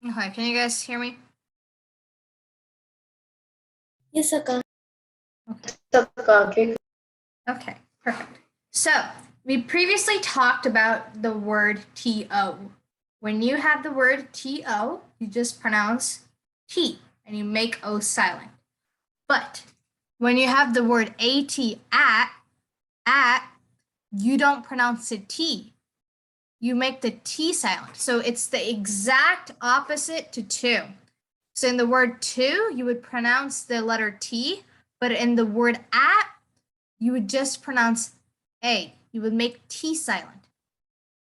Okay, can you guys hear me? Yes, Akka. Okay, perfect. So we previously talked about the word TO. When you have the word TO, you just pronounce T and you make O silent. But when you have the word at, you don't pronounce the T. You make the T silent. So it's the exact opposite to to. So in the word to, you would pronounce the letter T, but in the word at, you would just pronounce A. You would make T silent.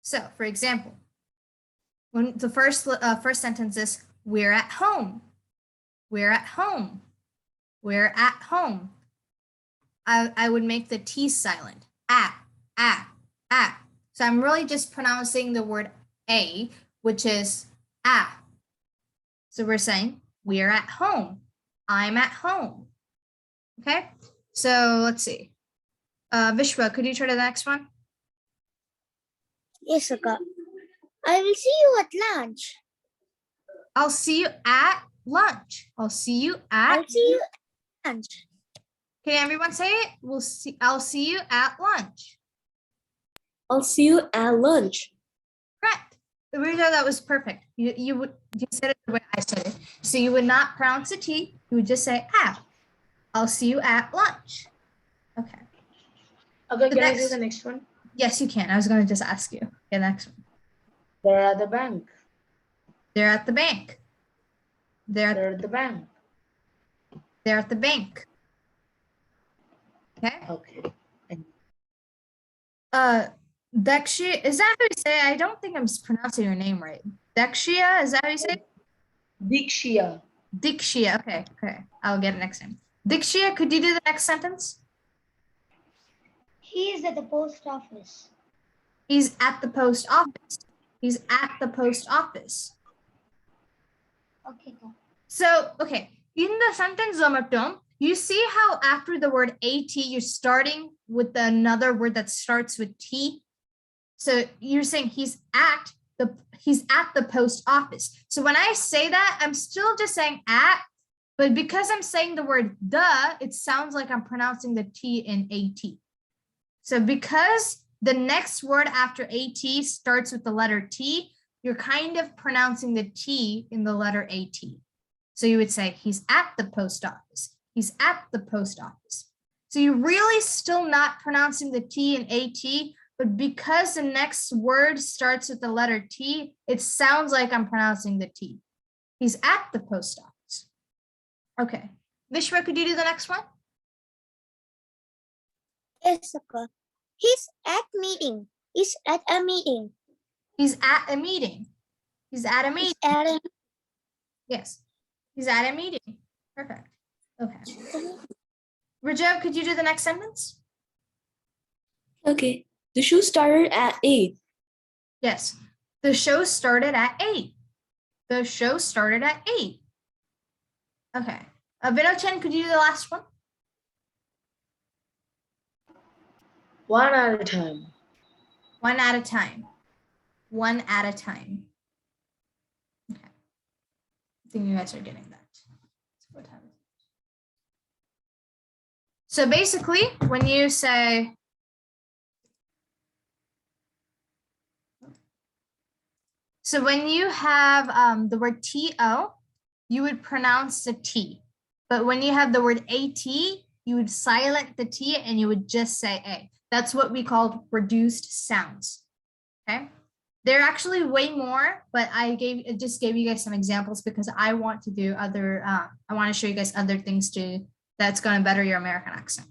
So, for example, when the first sentence is, we're at home. We're at home. We're at home. I would make the T silent. At. So I'm really just pronouncing the word A, which is at. So we're saying, we're at home. I'm at home. Okay, so let's see. Vishwa, could you try the next one? Yes, Akka. I will see you at lunch. I'll see you at lunch. I'll see you at lunch. Can everyone say it? I'll see you at lunch. I'll see you at lunch. Correct. The reason that was perfect. You said it the way I said it. So you would not pronounce the T, you would just say at. I'll see you at lunch. Okay. Okay, can I do the next one? Yes, you can. I was going to just ask you. Okay, next one. They're at the bank. They're at the bank. They're at the bank. They're at the bank. Okay. Okay. Dakshia, is that how you say it? I don't think I'm pronouncing your name right. Dakshia, is that how you say it? Dikshia. Dikshia. Okay. I'll get it next time. Dikshia, could you do the next sentence? He is at the post office. He's at the post office. He's at the post office. Okay. So, okay, in the sentence Zomatom, you see how after the word AT, you're starting with another word that starts with T. So you're saying he's at the post office. So when I say that, I'm still just saying at, but because I'm saying the word the, it sounds like I'm pronouncing the T in AT. So because the next word after AT starts with the letter T, you're kind of pronouncing the T in the letter AT. So you would say he's at the post office. He's at the post office. So you're really still not pronouncing the T in AT, but because the next word starts with the letter T, it sounds like I'm pronouncing the T. He's at the post office. Okay. Vishwa, could you do the next one? Yes, Akka. He's at meeting. He's at a meeting. He's at a meeting. He's at a meeting. Yes. He's at a meeting. Perfect. Okay. Rajav, could you do the next sentence? Okay. The show started at 8. Yes. The show started at 8. The show started at 8. Okay. Vinod, could you do the last one? One at a time. One at a time. One at a time. Okay. I think you guys are getting that. What time is it? So basically, when you say, so when you have the word TO, you would pronounce the T. But when you have the word AT, you would silent the T and you would just say A. That's what we call reduced sounds. Okay. There are actually way more, but I just gave you guys some examples because I want to do other, I want to show you guys other things that's going to better your American accent.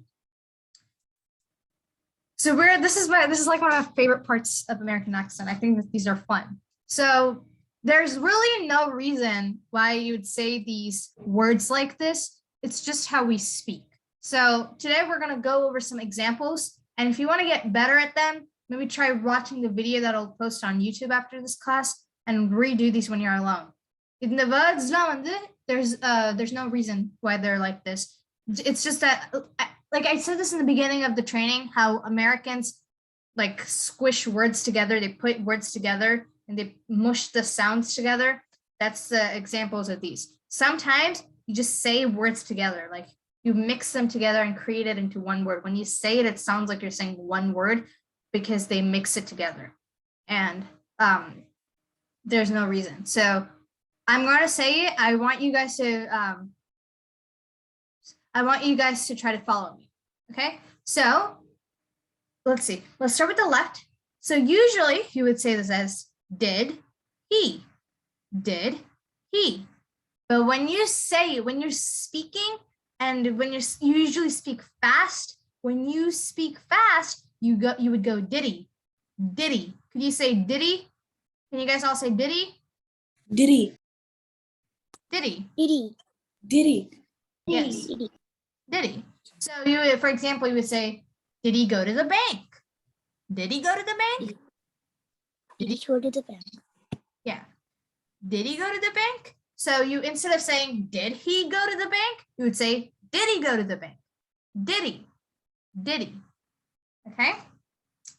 So this is like one of my favorite parts of American accent. I think that these are fun. So there's really no reason why you would say these words like this. It's just how we speak. So today we're going to go over some examples. And if you want to get better at them, maybe try watching the video that I'll post on YouTube after this class and redo these when you're alone. In the words, there's no reason why they're like this. It's just that, like I said this in the beginning of the training, how Americans like squish words together. They put words together and they mush the sounds together. That's the examples of these. Sometimes you just say words together, like you mix them together and create it into one word. When you say it, it sounds like you're saying one word because they mix it together. And there's no reason. So I'm going to say it. I want you guys to try to follow me. Okay. So let's see. Let's start with the left. So usually you would say this as did he, did he. But when you say, when you're speaking and when you usually speak fast, when you speak fast, you would go diddy, diddy. Could you say diddy? Can you guys all say diddy? Diddy. Diddy. Diddy. Diddy. Yes. Diddy. Diddy. So you would, for example, you would say, did he go to the bank? Did he go to the bank? Did he go to the bank? Yeah. Did he go to the bank? So you, instead of saying, did he go to the bank? You would say, did he go to the bank? Did he? Did he? Okay.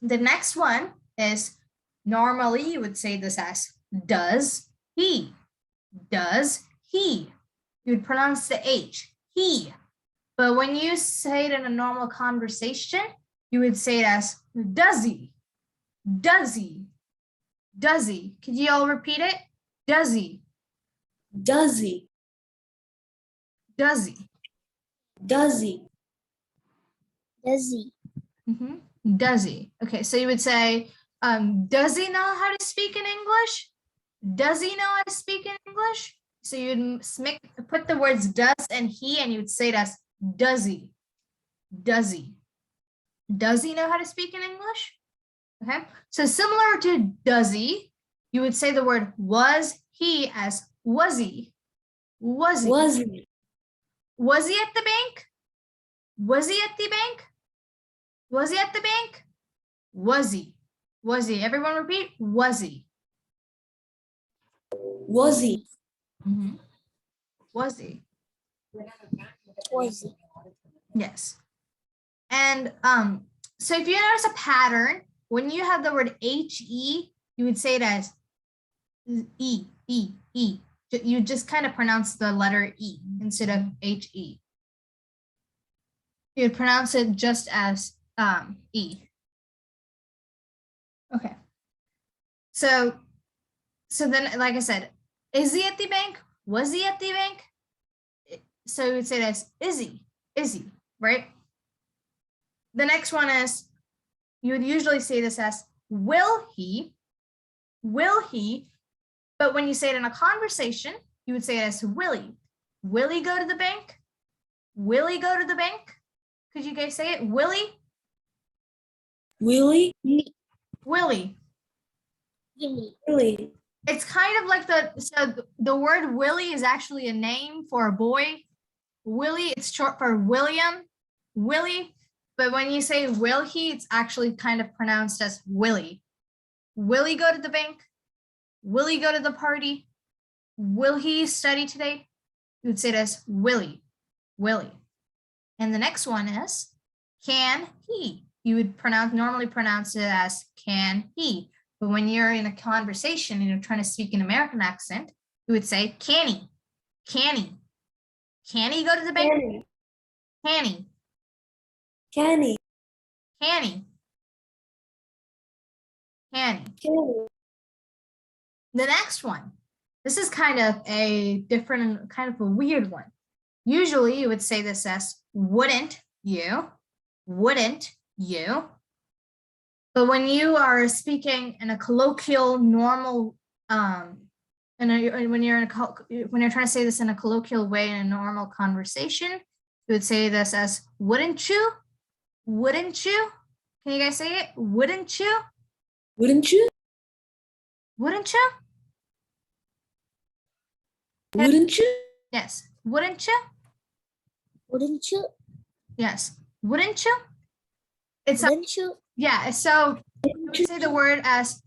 The next one is, normally you would say this as, does he? Does he? You would pronounce the H, he. But when you say it in a normal conversation, you would say it as, does he? Does he? Does he? Could you all repeat it? Does he? Does he? Does he? Does he? Does he? Mm-hmm. Does he? Okay, so you would say, does he know how to speak in English? Does he know how to speak in English? So you'd put the words does and he, and you would say it as, does he? Does he? Does he know how to speak in English? Okay, so similar to does he, you would say the word was he as was he? Was he? Was he? Was he at the bank? Was he at the bank? Was he at the bank? Was he? Was he? Everyone repeat, was he? Was he? Mm-hmm. Was he? Was he? Yes. And so if you notice a pattern, when you have the word he, you would say it as e. You just kind of pronounce the letter e instead of he. You would pronounce it just as e. Okay. So then, like I said, is he at the bank? Was he at the bank? So you would say it as is he, right? The next one is, you would usually say this as will he, but when you say it in a conversation, you would say it as will he go to the bank? Will he go to the bank? Could you guys say it? Will he? Willie? Willie. Willie. It's kind of like the word Willie is actually a name for a boy. Willie, it's short for William, Willie. But when you say will he, it's actually kind of pronounced as Willie. Will he go to the bank? Will he go to the party? Will he study today? You would say it as Willie. And the next one is, can he? You would normally pronounce it as can he. But when you're in a conversation and you're trying to speak an American accent, you would say, can he? Can he? Can he go to the bank? Can he? Can he? Can he? Can he? The next one. This is kind of a different, kind of a weird one. Usually you would say this as wouldn't you? Wouldn't you? But when you are speaking in a colloquial, normal, when you're trying to say this in a colloquial way in a normal conversation, you would say this as wouldn't you? Wouldn't you? Can you guys say it? Wouldn't you? Wouldn't you? Wouldn't you? Wouldn't you? Yes. Wouldn't you? Wouldn't you? Yes. Wouldn't you? Wouldn't you? Yeah. So you would say the word as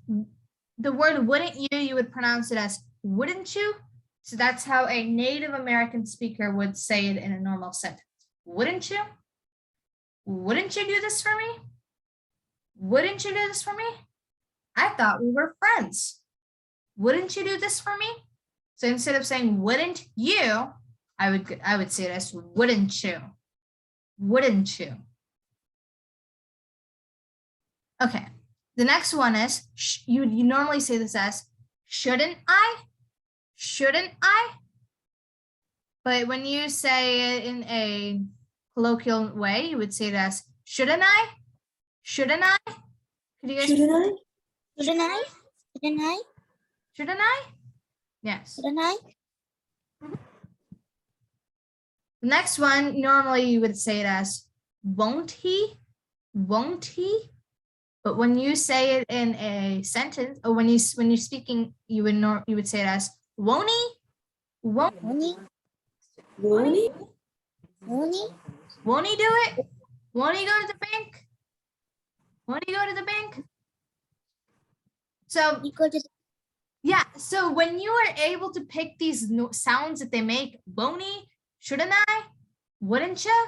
the word wouldn't you would pronounce it as wouldn't you? So that's how a Native American speaker would say it in a normal sentence. Wouldn't you? Wouldn't you do this for me? Wouldn't you do this for me? I thought we were friends. Wouldn't you do this for me? So instead of saying wouldn't you, I would say this, wouldn't you? Wouldn't you? Okay. The next one is you normally say this as shouldn't I? Shouldn't I? But when you say it in a colloquial way, you would say it as shouldn't I? Shouldn't I? Could you guys? Shouldn't I? Shouldn't I? Shouldn't I? Shouldn't I? Yes. Shouldn't I? The next one, normally you would say it as won't he? Won't he? But when you say it in a sentence, or when you're speaking, you would say it as won't he? Won't Won't he? Won't he? Won't he? won't he do it? Won't he go to the bank? Won't he go to the bank? So You go to yeah, so when you are able to pick these sounds that they make, won't he? Shouldn't I? Wouldn't you?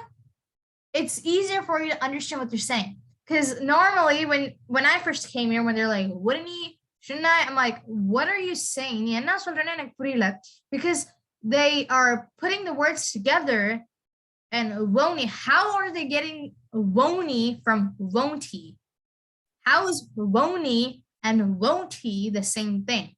It's easier for you to understand what they're saying. Because normally when I first came here, when they're like, wouldn't he? Shouldn't I? I'm like, what are you saying? Because they are putting the words together and won't he? How are they getting won't he from won't he? How is won't he and won't he the same thing?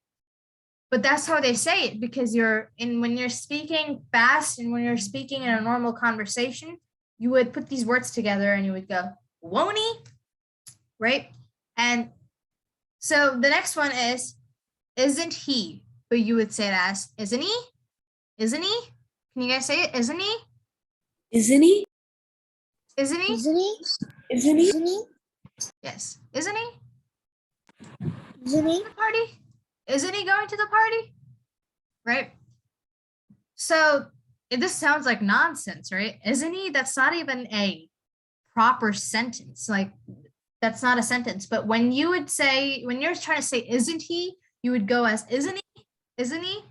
But that's how they say it, because when you're speaking fast and when you're speaking in a normal conversation, you would put these words together and you would go, won't he? Right? And so the next one is, isn't he? But you would say it as, isn't he? Isn't he? Can you guys say it? Isn't he? Isn't he? Isn't he? Isn't he? Isn't he? Isn't he? Yes. Isn't he? Isn't he? The party? Isn't he going to the party? Right? So this sounds like nonsense, right? Isn't he? That's not even a proper sentence. Like, that's not a sentence. But when you're trying to say isn't he, you would go as isn't he? Isn't he?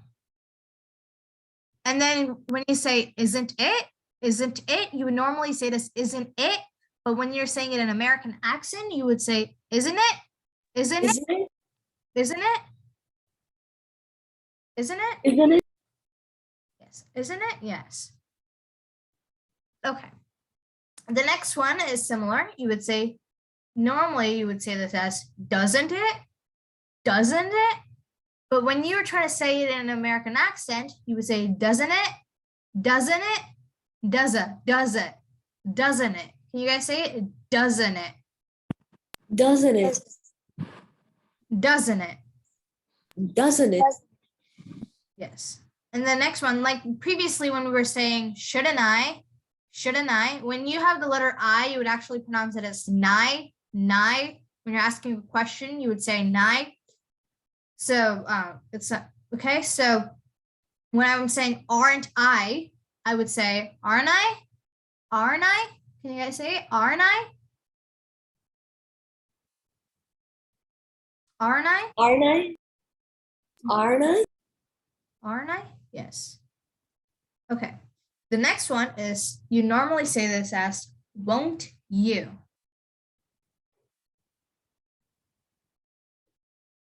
And then when you say isn't it, you would normally say this isn't it. But when you're saying it in American accent, you would say isn't it? Isn't it? Isn't it? Isn't it? Isn't it? Isn't it? Yes. Isn't it? Yes. Okay. The next one is similar. Normally you would say this as doesn't it? Doesn't it? But when you were trying to say it in an American accent, you would say doesn't it? Doesn't it? Does it? Doesn't it? Can you guys say it? Doesn't it? Doesn't it? Doesn't it? Doesn't it? Yes. And the next one, like previously when we were saying shouldn't I, when you have the letter I, you would actually pronounce it as nigh. When you're asking a question, you would say nigh. So it's okay. So when I'm saying aren't I would say aren't I? Aren't I? Can you guys say it? Aren't I? Aren't I? Aren't I? Aren't I? Aren't I? Yes. Okay. The next one is, you normally say this as won't you?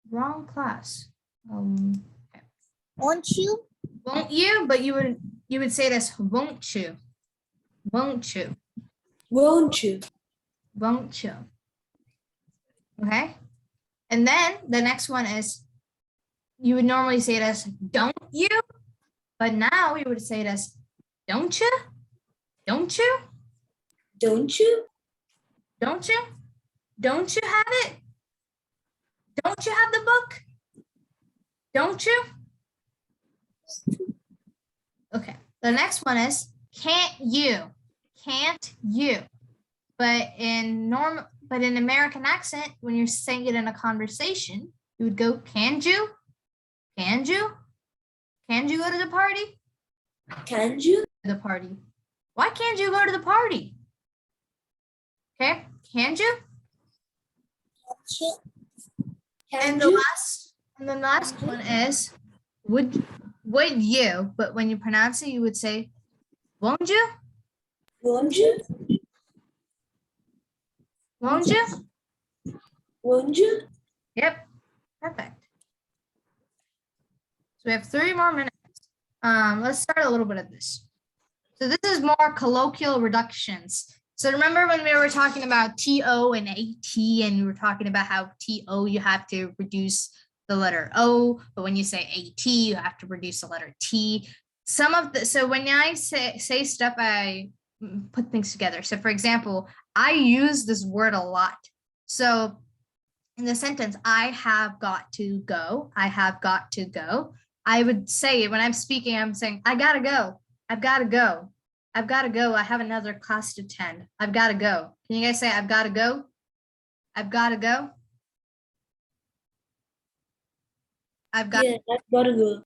Wrong class. Okay. Won't you? Won't you? But you would say this won't you? Won't you? Won't you? Won't you? Okay. And then the next one is, you would normally say it as don't you? But now you would say it as don't you? Don't you? Don't you? Don't you? Don't you have it? Don't you have the book? Don't you? Okay. The next one is can't you? Can't you? But in American accent, when you're saying it in a conversation, you would go, can you? Can you? Can you go to the party? Can you? The party. Why can't you go to the party? Okay, can you? Can And you? the last one is would you? But when you pronounce it, you would say, won't you? Won't you? Won't you? Won't you? Yep, perfect. we have 3 more minutes. Let's start a little bit of this. So this is more colloquial reductions. So remember when we were talking about TO and AT, and we were talking about how TO, you have to reduce the letter O, but when you say AT, you have to reduce the letter T. So when I say stuff, I put things together. So for example, I use this word a lot. So in the sentence, I have got to go, I have got to go, I would say when I'm speaking, I'm saying, I gotta go, I've gotta go, I've gotta go, I have another class to attend, I've gotta go. Can you guys say, I've gotta go? I've gotta go. I've got, Yeah, I've gotta go.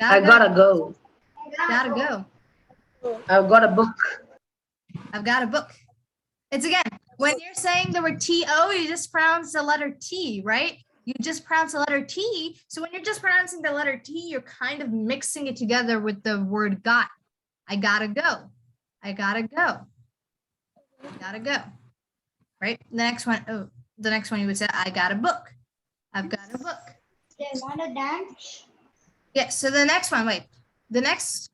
I gotta go. gotta go. I've got a book. I've got a book. It's again, when you're saying the word T-O, you just pronounce the letter T, right? You just pronounce the letter T. So when you're just pronouncing the letter T, you're kind of mixing it together with the word got. I gotta go. I gotta go. I gotta go. Right? The next one you would say, I got a book. I've got a book. They want to dance. Yeah, so the next one, wait. The next,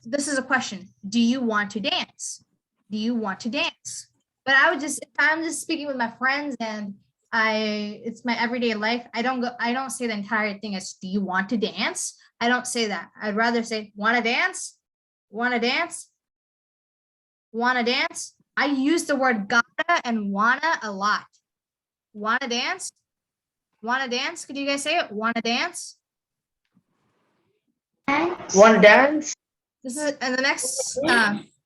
this is a question. Do you want to dance? Do you want to dance? But I would just, if I'm just speaking with my friends and it's my everyday life, I don't say the entire thing as, do you want to dance? I don't say that. I'd rather say, wanna dance? Wanna dance? Wanna dance? I use the word gotta and wanna a lot. Wanna dance? Wanna dance? Could you guys say it? Wanna dance? Want to dance? This is, and the next,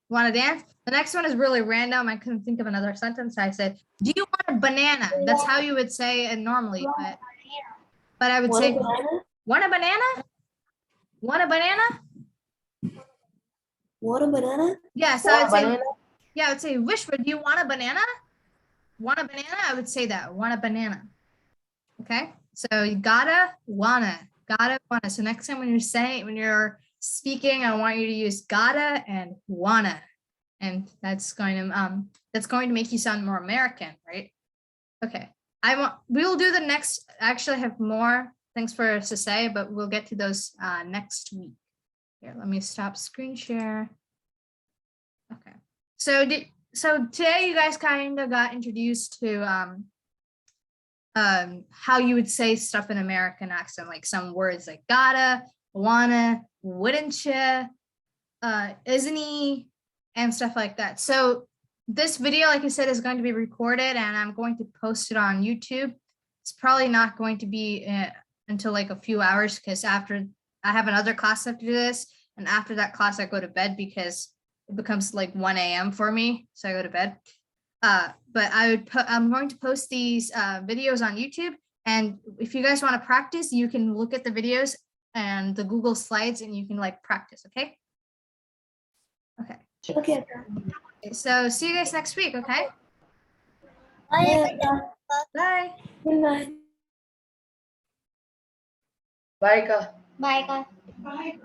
wanna dance? The next one is really random. I couldn't think of another sentence. I said, do you want a banana? That's how you would say it normally, but I would Want say, a banana? want a banana? Want a banana? Want a banana? Yeah, so I would say, Banana? yeah, I would say, Wishford, do you want a banana? Want a banana? I would say that, want a banana. Okay, so you gotta, wanna. So next time when you're speaking, I want you to use gotta and wanna. And that's going to make you sound more American, right? Okay, we will do the next, actually I have more things for us to say, but we'll get to those next week. Here, let me stop screen share. Okay, so today you guys kind of got introduced to how you would say stuff in American accent, like some words like gotta, wanna, wouldn't you, isn't he, and stuff like that. So this video, like I said, is going to be recorded and I'm going to post it on YouTube. It's probably not going to be until like a few hours because after I have another class after this, and after that class I go to bed because it becomes like 1 a.m. for me, so I go to bed. But I'm going to post these videos on YouTube, and if you guys want to practice, you can look at the videos and the Google Slides and you can like practice, okay? Okay. Okay. So see you guys next week, okay? Yeah, Bye. good night. Bye, Ka. Bye.